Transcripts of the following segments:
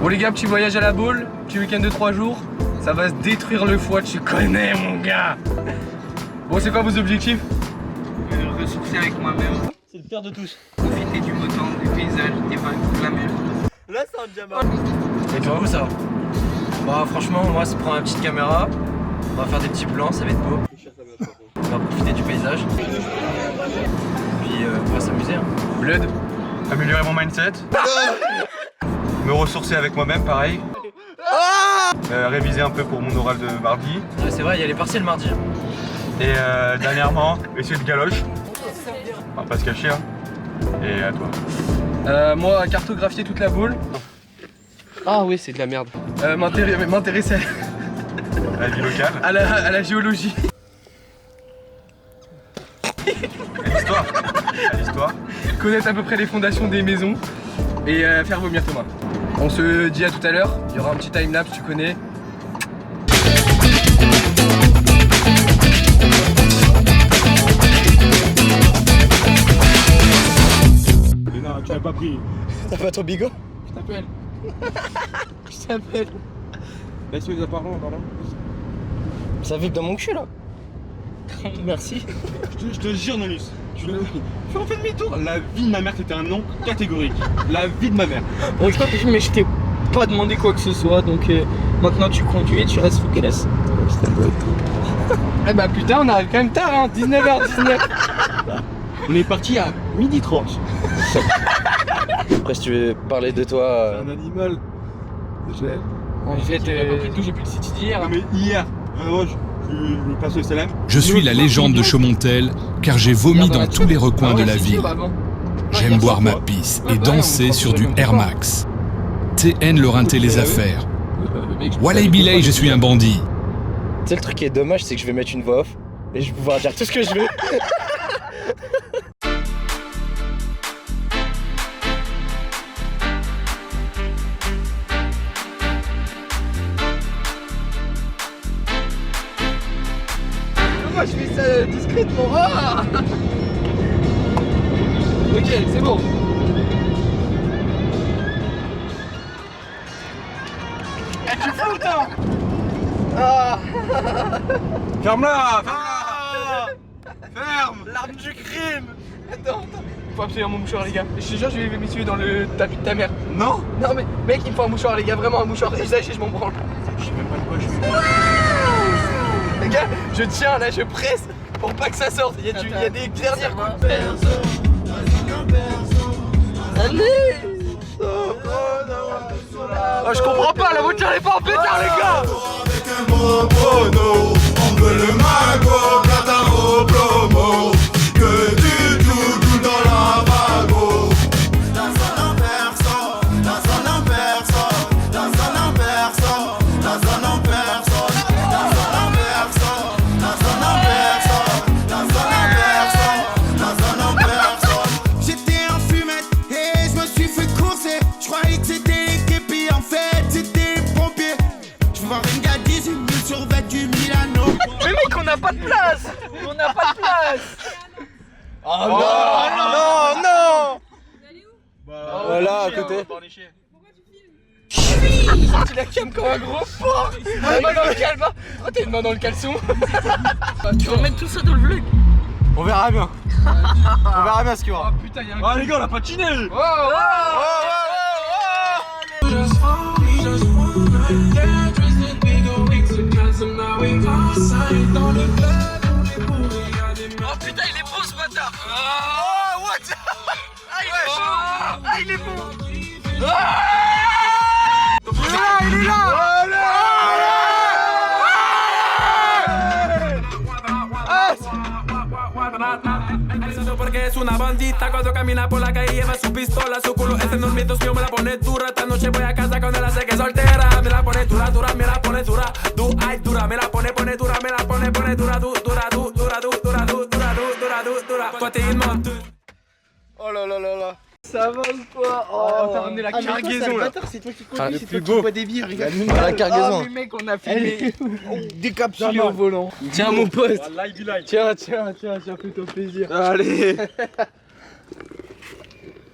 Bon les gars, petit voyage à la boule, petit week-end de 3 jours. Ça va se détruire le foie, tu connais mon gars. Bon, c'est quoi vos objectifs? Ressourcer avec moi-même. C'est le pire de tous. Profiter du beau temps, des paysages, des vagues, de la mer. Là, c'est un diamant. Et du coup, ça va. Bah, franchement, moi, c'est prendre une petite caméra. On va faire des petits plans, ça va être beau. On va profiter du paysage. Puis, on va s'amuser. Hein. Blood. Améliorer mon mindset. Me ressourcer avec moi-même, pareil. Réviser un peu pour mon oral de mardi. Ouais, c'est vrai, il y a les partiels mardi. Hein. Et dernièrement, essayer de galoche. On va pas se cacher. Hein. Et à toi. Moi, cartographier toute la boule. Ah oui, c'est de la merde. M'intéresser À la vie locale. à la géologie. À l'histoire. À l'histoire. Connaître à peu près les fondations des maisons. Et faire vomir Thomas. On se dit à tout à l'heure. Il y aura un petit timelapse, tu connais. Non, tu l'as pas pris. T'as pas ton bigot? Je t'appelle. Laisse-moi les apparents, pardon. Ça vibre dans mon cul là. Merci. Je te jure, Nonus. Tu l'as pris. Fais en fait demi-tour. La vie de ma mère, c'était un nom catégorique. La vie de ma mère. Ok, mais je t'ai pas demandé quoi que ce soit, donc maintenant tu conduis et tu restes focus. Eh bah putain, on arrive quand même tard, hein, 19h19. On est parti à 12h30. Après, si tu veux parler de toi. Un animal. En fait, j'ai plus de city d'hier. Ah, mais hier, je passe le salam. Je suis la légende de Chaumontel car j'ai vomi dans tous les recoins de la ville. J'aime boire ma pisse et danser sur du Air Max. TN leur rinter les affaires. Walay Bilay, je suis un bandit. Tu sais, le truc qui est dommage, c'est que je vais mettre une voix off et je vais pouvoir dire tout ce que je veux. Moi je fais ça discrètement. Ah ok, c'est bon. Eh, tu fous toi. Ah. Ferme-la. Ferme-la. Ferme. L'arme du crime. Attends. Il faut absolument un mouchoir les gars. Je te jure, je vais m'essuyer dans le tapis de ta mère. Non. Non mais mec, il me faut un mouchoir les gars, vraiment un mouchoir. Et je m'en branle. Je sais même pas de quoi je suis. Les gars, je tiens là, je presse pour pas que ça sorte. Il y a des dernières coups de pelle. Allez. Oh, je comprends pas, la voiture elle est pas en pétard les gars. Avec un beau bono, on veut le mago, platano, plomo, que du tout dans la vago. Dans un personne, dans un personne, dans un personne, dans un personne, dans un personne, dans un personne, dans un personne. J'étais en fumette et je me suis fait courser. Je croyais que c'était l'équipe et en fait c'était les pompiers. Je vois une gars 18 000 survêt du Milano. Mais mec, on n'a pas de place. On n'a pas de place. Oh non, non. Voilà, à côté. J'ai sorti la cam comme un gros porc. La main dans le caleçon. Oh, t'as une main dans le caleçon. Tu vas mettre tout ça dans le vlog. On verra bien. On verra bien ce qu'il y aura. Oh putain, y'a un Ah, les gars, on a patiné. Oh, oh, Oh putain, il est beau ce bâtard. Oh, what? Ah, il est chaud. Ah, il est beau. il est là. Porque es una bandita cuando camina por la calle lleva su pistola, su culo es enorme, mío me la pone dura. Esta noche voy a casa cuando la sé que es soltera. Me la pone dura, dura, me la pone dura. Ay, dura, me la pone dura, me la pone dura, dura, dura. Toi t'es une menthe. Oh là là là là. Ça va ou quoi? Oh, t'as ramené la cargaison là. C'est toi qui Ah, conduis, le c'est plus toi qui beau. bois des bières, regarde. La cargaison. Oh, mais mec, on a filmé. Décapsulé au volant. Tiens mon pote. Like. Tiens, fais-toi plaisir. Allez.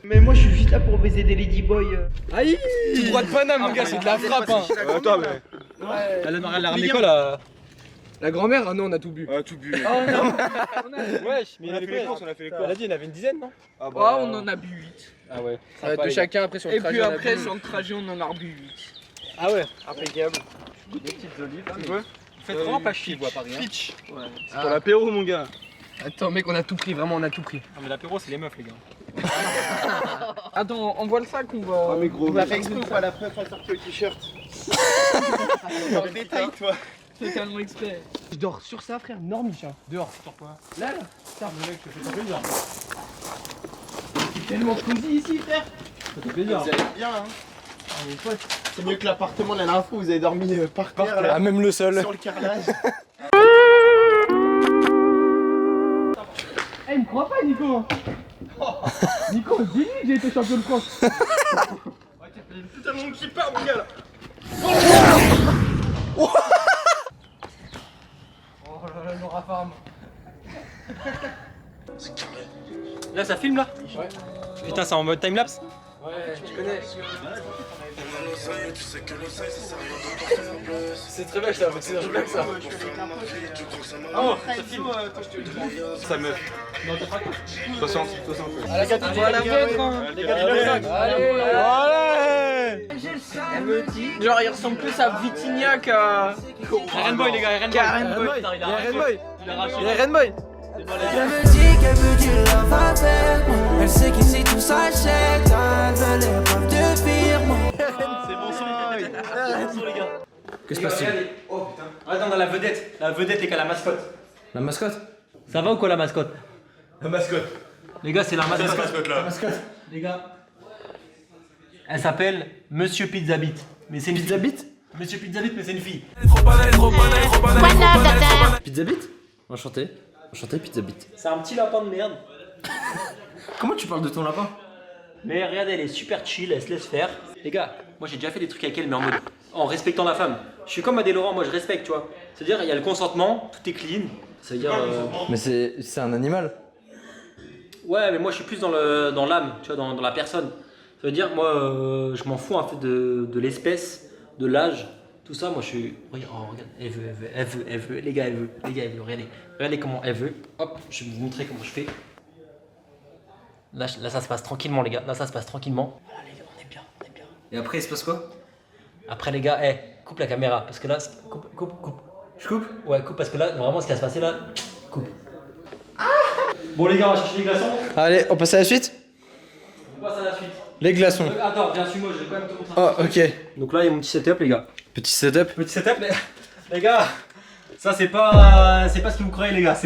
Mais moi je suis juste là pour baiser des ladyboys. Aïe. Tout droit de Paname, mon gars, c'est de la frappe. Hein. Attends, mais. Elle a ramené quoi là? La grand-mère, ah non, on a tout bu. Ah, tout bu. Oh non. Wesh, mais On a fait les courses, on a fait les courses. Elle a dit, il avait une dizaine, non? Ah Oh, on en a bu 8. Ah ouais. Ça va être de chacun après sur le Et trajet. puis on a après bu. sur le trajet on en a rebu 8. Ah ouais. Impeccable. Des petites olives. C'est quoi? Faites vraiment pas chier, à Paris. Pitch. Ouais. C'est pour l'apéro, mon gars. Attends, mec, on a tout pris, vraiment, on a tout pris. Non mais l'apéro c'est les meufs les gars. Attends, on voit le sac, on va. Ah, mais gros. On va faire exprès ou pas la preuve à sortir le t-shirt. Détail, toi. Totalement exprès. Je dors sur ça, frère, Normicha. Dehors. Pourquoi? Là, là. Putain, le mec, je te fais plaisir. C'est tellement cosy ici, frère. Ça fait plaisir. Vous allez bien, hein. C'est mieux que l'appartement de la dernière fois, vous avez dormi par terre là, Ah, même le sol. sur le carrelage. Eh, il me croit pas, Nico. Nico, dis-lui que j'ai été champion de France. Tout un monde qui part, mon gars là. Oh là là, Laura Farm. Là ça filme là? Ouais. Putain, c'est en mode timelapse? Ouais, tu connais. C'est très bien ça, c'est très bien ça. Oh, ça filme. Ça meuf. 60. Ah, la gâteau, tu vas la mettre, hein. Allez. Genre, il ressemble plus à Vitinha qu'à. Renboy les gars, Renboy. Renboy. Il y a Renboy. Il y a Renboy. Elle me dit qu'elle veut du love avec moi. Elle sait qu'ici tout s'achète. Elle veut les preuves de firme. C'est bon son les gars. Que se passe-t-il? Oh putain. Attends, on a la vedette les gars, la mascotte. La mascotte? Ça va ou quoi la mascotte? La mascotte. Les gars, c'est la mascotte. Cette mascotte-là. Les gars. Elle s'appelle Monsieur Pizza Beat. Mais c'est une Pizza fille. Beat? Monsieur Pizza Beat, mais c'est une fille. Pizza Beat? Enchanté. Enchanté Pizza Beat. C'est un petit lapin de merde. Comment tu parles de ton lapin? Mais regardez, elle est super chill, elle se laisse faire. Les gars, moi j'ai déjà fait des trucs avec elle, mais en respectant la femme. Je suis comme Adé Laurent, moi je respecte, tu vois. C'est-à-dire, il y a le consentement, tout est clean. Ça veut dire. Mais c'est un animal. Ouais, mais moi je suis plus dans l'âme, tu vois, dans la personne. Ça veut dire, moi je m'en fous en fait de l'espèce, de l'âge, tout ça. Moi je suis. Regarde, oh, regarde, elle veut, les gars, elle veut, regardez. Regardez comment elle veut. Hop, je vais vous montrer comment je fais. Là, ça se passe tranquillement, les gars. Là, ça se passe tranquillement. Voilà, les gars, on est bien. Et après il se passe quoi? Après, les gars, coupe la caméra. Parce que là, coupe. Je coupe? Ouais, coupe parce que là, vraiment, ce qui va se passer là, coupe. Bon, les gars, on va chercher les glaçons. Allez, on passe à la suite? On passe à la suite. Les glaçons. Attends, viens, suis-moi, je vais quand même te montrer. Oh, ok. Donc là, il y a mon petit setup, les gars. Petit setup. Petit setup, les gars. Ça, c'est pas ce que vous croyez, les gars.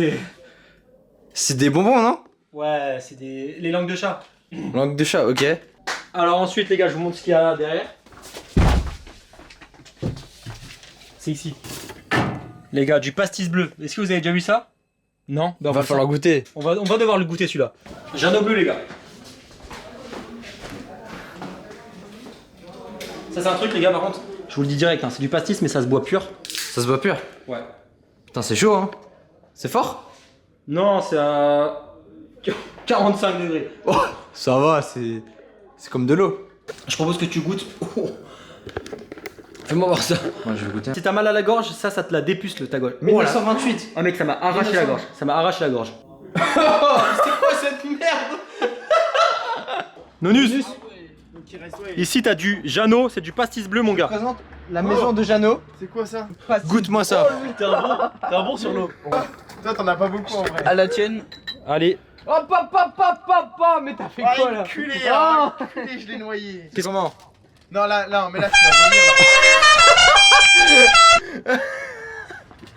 C'est des bonbons, non? Ouais, c'est les langues de chat. Langue de chat, ok. Alors ensuite, les gars, je vous montre ce qu'il y a derrière. C'est ici. Les gars, du pastis bleu. Est-ce que vous avez déjà vu ça? Non? Ben, Va falloir goûter. on va devoir le goûter celui-là. Jeannot bleu, les gars. Ça, c'est un truc, les gars, par contre. Je vous le dis direct, hein, c'est du pastis, mais ça se boit pur. Ça se boit pur? Ouais. Putain, c'est chaud, hein? C'est fort? Non, c'est à 45 degrés. Oh, ça va, c'est comme de l'eau. Je propose que tu goûtes. Oh. Fais-moi voir ça. Moi, je vais goûter. Si t'as mal à la gorge, ça te la dépuce ta gorge. 1928. Ah mec, ça m'a arraché la gorge. Ça m'a arraché la gorge. C'est quoi cette merde? Nonus. Ici t'as du Jeannot, c'est du pastis bleu mon gars. Présente la maison de Jeannot. C'est quoi ça? Goûte-moi ça. T'es un bon sur l'eau. Toi, t'en as pas beaucoup en vrai. À la tienne. Allez. Oh, papa, mais t'as fait quoi là? Culé, Ah. culé, je l'ai noyé. Qu'est-ce comment? Non, là, mais là, tu vas vomir là.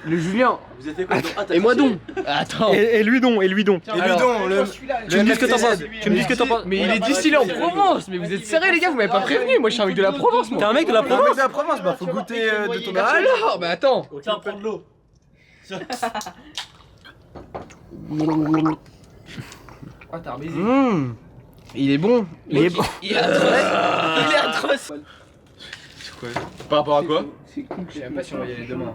Le Julien. Vous êtes fait quoi? Et moi donc. Attends. Et lui donc, Et lui donc, Tu me dis ce que t'en penses. Tu me dis ce que t'en penses. Mais il est distillé en Provence. Mais vous êtes sérieux les gars, vous m'avez pas prévenu. Moi je suis un mec de la Provence moi. T'es un mec de la Provence? de la Provence, bah faut goûter de ton Bah alors, bah attends. Tiens, prends de l'eau. Ah t'as rebaisé. Il est bon. Il est bon. Il est atroce. Il est atroce. Par rapport à quoi? Je sais même pas si on va y aller demain.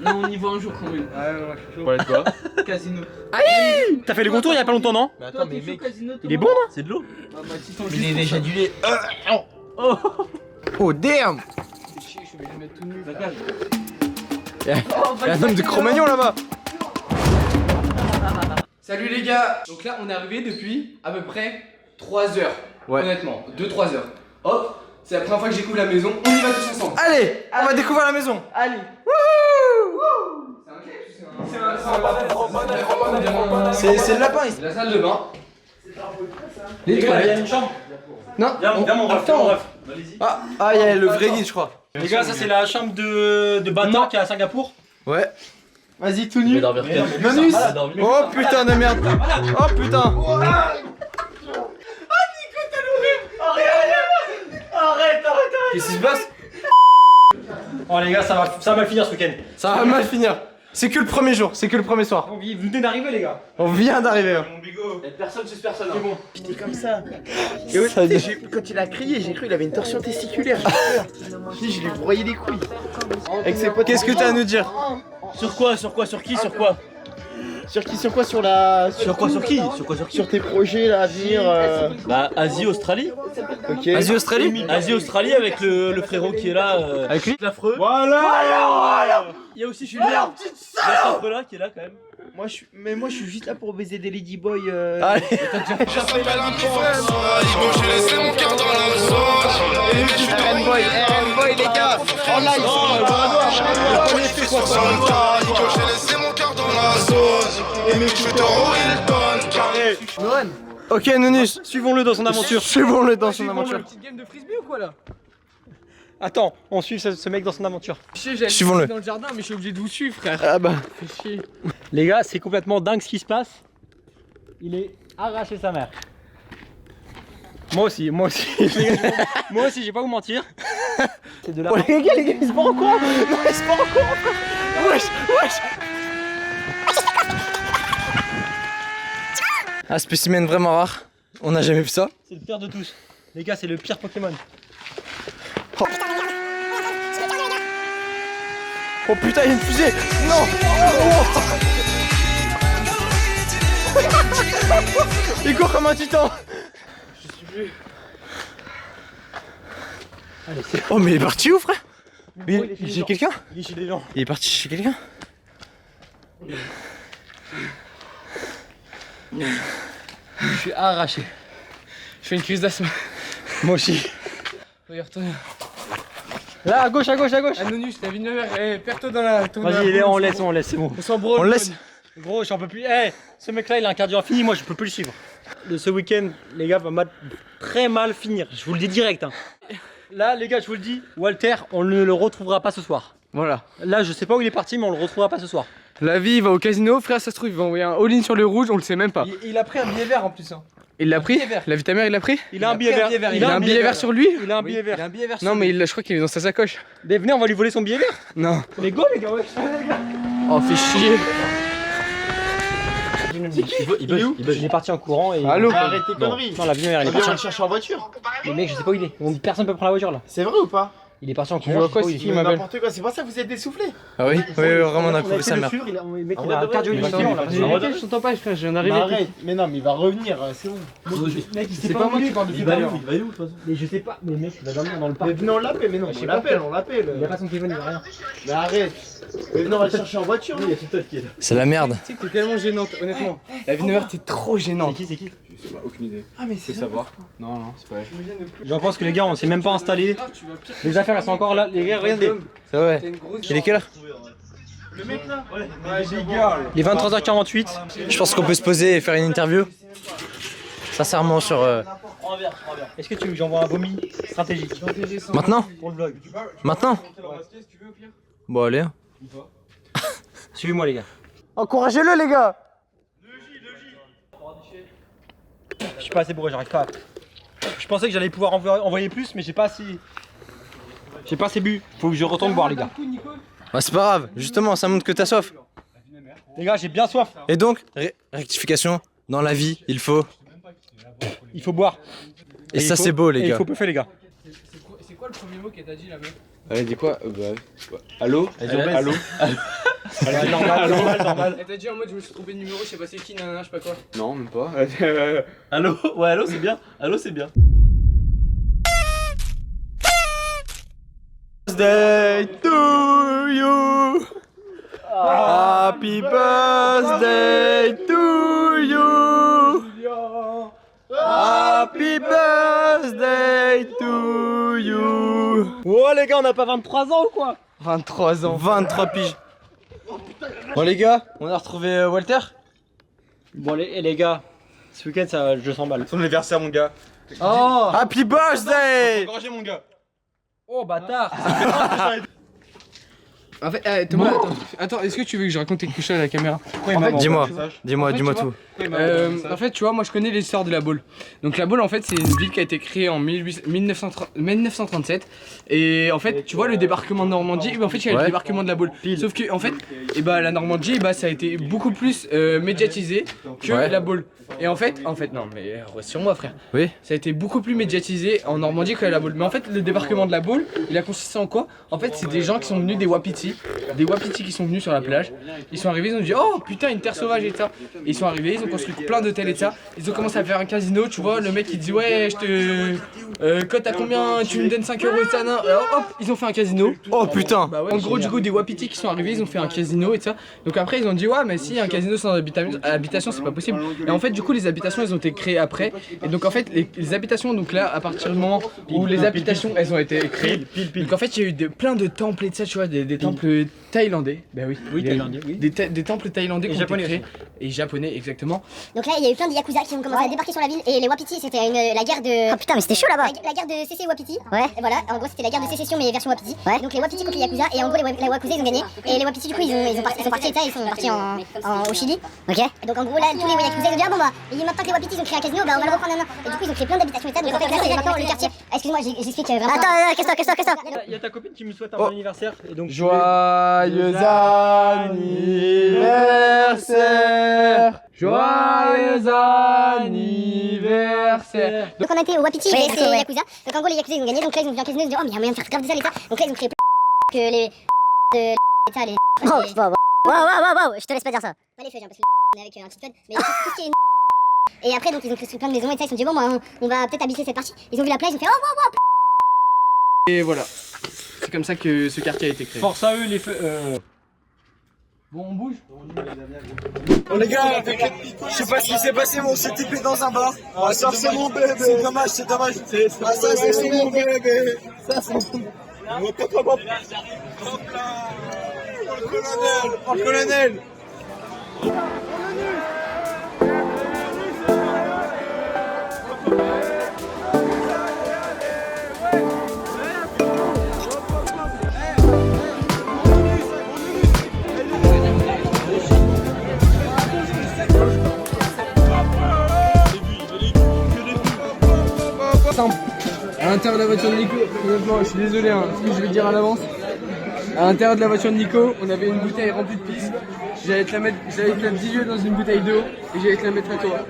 Non, on y va un jour quand même. Pour aller quoi? Casino. T'as fait les contours il y a pas longtemps, non? Mais attends, mais mec, Il est bon, non? C'est de l'eau. il est déjà du lait. Oh damn! Y'a un homme de Cro-Magnon là-bas! Salut les gars. Donc là on est arrivé depuis à peu près 3 heures. Ouais. Honnêtement, 2-3 heures. Hop, c'est la première fois que je découvre la maison. On y va tous ensemble. Allez, on va découvrir la maison! Allez. C'est le lapin ici! La salle de bain. Les gars, il y a une chambre. Non, Viens mon ref, attends. Ah, il y a le vrai guide, je crois. Les gars, ça c'est la chambre de bâtard qui est à Singapour. Ouais. Vas-y, tout nu. Manus! Oh putain de merde! Oh putain! Qu'est-ce qui se passe? Oh les gars, ça va mal finir ce week-end. Ça va mal finir. C'est que le premier jour, c'est que le premier soir. Vous venez d'arriver les gars. On vient d'arriver. Hein. Personne suce personne. C'est bon. J'étais comme ça. Et aussi, quand il a crié, j'ai cru qu'il avait une torsion testiculaire. Je lui broyais les couilles. Avec ses potes. Qu'est-ce que t'as à nous dire? Sur quoi? Sur quoi? Sur qui? Sur quoi? Sur qui? Sur quoi? Sur la. Sur quoi? Sur qui? Sur quoi? Sur qui? Sur tes projets là à venir. Bah Asie, Australie. Ok. Asie, Australie? Asie, Australie avec le frérot qui est là. Avec lui? L'affreux. Voilà. Il y a aussi Julien. L'affreux là qui est là quand même. Moi je suis juste là pour baiser des ladyboys. Allez. J'appelle un Igo, j'ai laissé mon cœur dans la zone. RN Boy les gars. En live. Igo, j'ai laissé mon cœur dans la zone. Et mes shooters, il donne. Ok, Nounus. Suivons-le dans son aventure. Suivons-le dans son aventure. Une petite game de frisbee ou quoi là? Attends, on suit ce mec dans son aventure. Je sais, j'allais Suivons-le. dans le jardin, mais je suis obligé de vous suivre, frère. Ah bah. Fais chier. Les gars, c'est complètement dingue ce qui se passe. Il est arraché sa mère. Moi aussi. Moi aussi, je vais pas vous mentir. C'est de la. Oh, les gars, ils se barrent en courant. Non, ils se barrent en courant. Wesh. Un spécimen vraiment rare. On n'a jamais vu ça. C'est le pire de tous. Les gars, c'est le pire Pokémon. Oh putain, il y a une fusée. Non. Il court comme un titan. Allez, c'est Oh mais il est parti où, frère? Il est chez quelqu'un? Il est chez des gens. Il est parti chez quelqu'un? Je suis arraché. Je fais une crise d'asthme. Moi aussi. Regarde, Là, à gauche. Ah Nonus, t'as vu de ma mère. Perds-toi dans la. Vas-y, on laisse, c'est bon. On s'en branle. On le laisse. Gros, j'en peux plus. Eh, ce mec-là, il a un cardio infini, moi je peux plus le suivre. Ce week-end, les gars, va très mal finir. Je vous le dis direct. Hein. Là, les gars, je vous le dis, Walter, on ne le retrouvera pas ce soir. Voilà. Là, je sais pas où il est parti, mais on le retrouvera pas ce soir. La vie, il va au casino, frère, ça se trouve, il va envoyer un all-in sur le rouge, on le sait même pas. Il a pris un billet vert en plus. Hein. Il l'a pris? La vie de ta mère, il l'a pris? Il a un billet vert. Il a un billet vert sur lui? Il a un billet vert. Il a un billet vert. Non, mais je crois qu'il est dans sa sacoche. Mais venez, on va lui voler son billet vert. Non. Les go, les gars, ouais. Oh, fais chier. Il est parti en courant et. Allô? Arrête tes conneries. Non, la vie de ma mère, il est On va parti. le chercher en voiture. Mais mec, je sais pas où il est. On dit personne peut prendre la voiture là. C'est vrai ou pas? Il est parti en Tu courant. vois je sais quoi, pas où c'est il est. qui m'appelle? N'importe quoi, c'est pas ça que vous êtes essoufflé. Ah oui? Oui, vraiment, on a prouvé sa fait le mère. suivre, le mec, En il a vrai, un de cardio vrai, infini, on l'a pas suivi. Je t'entends pas, frère, je viens Mais d'arriver. arrête, mais non, mais il va revenir, c'est bon. Mec, il C'est sait pas moi où qui parle de Il tout va à aller l'heure. où? Il va aller où de toute façon? Mais je sais pas, mais mec, il va dormir dans le parc. Mais venez, on l'appelle, mais non, on l'appelle. Il a pas son téléphone, il a rien. Mais arrête. Mais venez, on va le chercher en voiture. Il y a Titote qui est là. C'est la merde. Tu sais que t'es tellement gênante, honnêtement. La vie de ma mère, t'es trop gênante. C'est qui? Aucune idée. Ah, mais c'est savoir. Non, c'est pas vrai. J'en pense que les gars, on s'est même pas installé. Les affaires, elles sont encore là. Les gars, regardez. C'est vrai. Il est quelle heure? le mec là. Il est 23h48. Je pense qu'on peut se poser et faire une interview. Sincèrement sur... Est-ce que tu veux que j'envoie un vomi stratégique Maintenant? pour le vlog? Maintenant? Bon allez. Suivez-moi les gars. Encouragez-le les gars. Je suis pas assez bourré, j'arrive pas. Je pensais que j'allais pouvoir envoyer plus, mais j'ai pas assez bu. Faut que je retourne boire les gars. Bah c'est pas grave, justement ça montre que t'as soif. Les gars, j'ai bien soif. Et donc, rectification, dans la vie, il faut... Il faut boire. Et ça c'est beau les Et il gars. faut puffer les gars. C'est quoi le premier mot qu'elle t'a dit la meuf? Elle a dit quoi? Allô? Elle dit obèse. Allô? Normal. Elle t'a dit en mode je me suis trompé de numéro, je sais pas c'est qui, nanana, je sais pas quoi. Non, même pas. Allô? Ouais, allô, c'est bien. Allô, c'est bien. Birthday to you. Happy birthday to you. Happy birthday to you. Oh les gars, on n'a pas 23 ans ou quoi? 23 ans. 23 piges. Bon les gars, on a retrouvé Walter. Bon les gars, ce week-end ça je sens mal. Son anniversaire, mon gars. Oh! Happy birthday. Encouragez, mon gars. Oh bâtard! En fait, Thomas, attends, est-ce que tu veux que je raconte quelque chose à la caméra? Dis-moi tout. En fait, tu vois, moi je connais l'histoire de la Baule. Donc la Baule, en fait, c'est une ville qui a été créée en 1937. Et en fait, tu vois, le débarquement de Normandie, en fait, il y a le débarquement de la Baule. Sauf que, en fait, la Normandie, ça a été beaucoup plus médiatisé que la Baule. Et en fait, non, mais reste sur moi, frère. Oui. Ça a été beaucoup plus médiatisé en Normandie que la Baule. Mais en fait, le débarquement de la Baule, il a consisté en quoi? En fait, c'est des gens qui sont venus des Wapitis qui sont venus sur la plage. Ils sont arrivés, ils ont dit oh putain, une terre sauvage et ça. Et ils sont arrivés, ils ont construit plein d'hôtels et ça. Ils ont commencé à faire un casino, tu vois. Le mec il dit ouais, je te. Cote à combien? Tu me donnes 5 € et ça, non. Hop, ils ont fait un casino. Oh putain. Bah ouais, en gros, du coup, des Wapitis qui sont arrivés, ils ont fait un casino et ça. Donc après, ils ont dit ouais, mais si un casino sans habitation, c'est pas possible. Et en fait, du coup, les habitations, elles ont été créées après. Et donc en fait, les habitations, donc là, à partir du moment où les habitations, elles ont été créées. Donc en fait, il y a eu plein de temples et de ça, tu vois, des temples thaïlandais. Bah oui. Oui, thaïlandais, oui. Des temples thaïlandais qui ont été créés. Et japonais, exactement. Donc là, il y a eu plein de yakuza qui ont commencé à débarquer sur la ville. Et les Wapitis, c'était la guerre de. Oh putain, mais c'était chaud là-bas. La guerre de CC Wapiti. Ouais. Et voilà, en gros, c'était la guerre de sécession, mais version Wapiti. Ouais. Donc les Wapitis contre les yakuza. Et en gros, les Yakuza, ils ont gagné. Et les Wapitis, du coup, ils sont partis et ça, ils sont partis au Chili. Ok. Et donc en gros, là, tous les yakuza, ils ont dit ah bon, bah, maintenant que les Wapitis ont créé un casino, bah on va le reprendre. Et du coup, ils ont créé plein d'habitations et ça. Donc en fait, là, c'est maintenant le quartier. Excuse-moi, j'explique vraiment. Attends, qu'est-ce que Il y a ta copine qui me souhaite un bon anniversaire et donc Joyeux anniversaire. Joyeux anniversaire. Donc on a été au Wapiti et c'est yakuza. Donc en gros, les yakuza, ils ont gagné. Donc là, ils ont vu un casino, ils ont dit oh, mais il y a moyen de faire grave de ça et ça. Donc là, ils ont créé que les. les. Oh, wow, je te laisse pas dire ça. Pas les feuilles, parce qu'on est avec un petit code, mais tout ce qui est et après, donc ils ont construit plein de maisons et ça, ils se sont dit bon, moi, on va peut-être habiter cette partie. Ils ont vu la plage, ils ont fait oh, wow. Et voilà. C'est comme ça que ce quartier a été créé. force à eux les feux. Bon, on bouge. Oh les gars, je sais pas ce qui s'est passé, mais on s'est typé dans un bar. Ah ça c'est mon bébé. C'est dommage. Ah ça c'est mon bébé. Ça c'est mon. Hop là. Oh le colonel. À l'intérieur de la voiture de Nico, honnêtement, je suis désolé, hein, ce que je vais dire à l'avance. À l'intérieur de la voiture de Nico, on avait une bouteille remplie de pisse. J'allais te la diluer dans une bouteille d'eau et j'allais te la mettre à toi.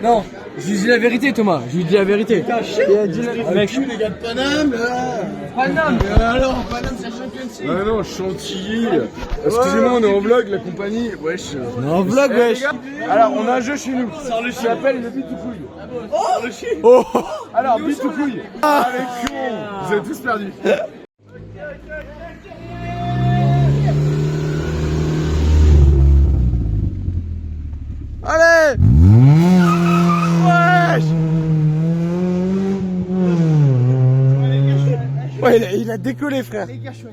Non, je lui dis la vérité, Thomas. Je lui dis la vérité. Mec, les gars de Paname là. Paname. Alors, Paname c'est Champions. Ah non, Chantilly. Excusez-moi, on est en vlog, la compagnie. Wesh. On est en vlog, wesh. Alors, on a un jeu chez nous. Ça s'appelle le bit ou couille. Oh. Alors, bit ou couille. Ah, les cons. Vous avez tous perdu. Allez. Wesh. Ouais, il a décollé, frère. Les gars, je suis à 10%.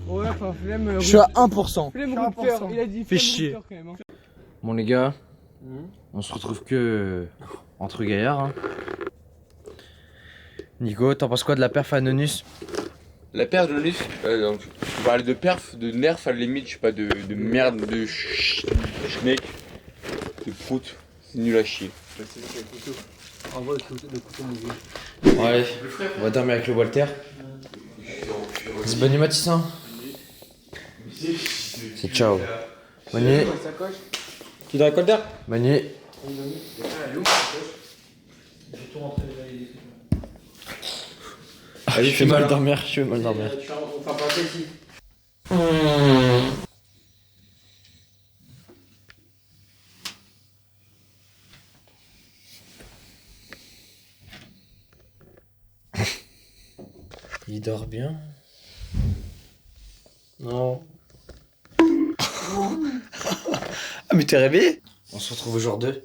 Ouais, enfin, flemme. Je suis à 1%. Flemme rupteur. Il a dit Fais flemme chier. rupteur, quand même, hein. Bon les gars, on se retrouve que entre gaillards. Hein. Nico, t'en penses quoi de la perf à Nonus? La perf de Nonus, donc, tu parlais de perf, de nerf à la limite, je sais pas, de merde, de schneck, de prout, c'est nul à chier. Ouais, on va dormir avec le Walter. C'est bonne nuit Mathis. C'est ciao. Bonne nuit. Tu dois récolter? Bonne nuit. Je fais mal dormir, On va passer ici. Il dort bien. Non. Ah mais t'es réveillé? On se retrouve au jour 2.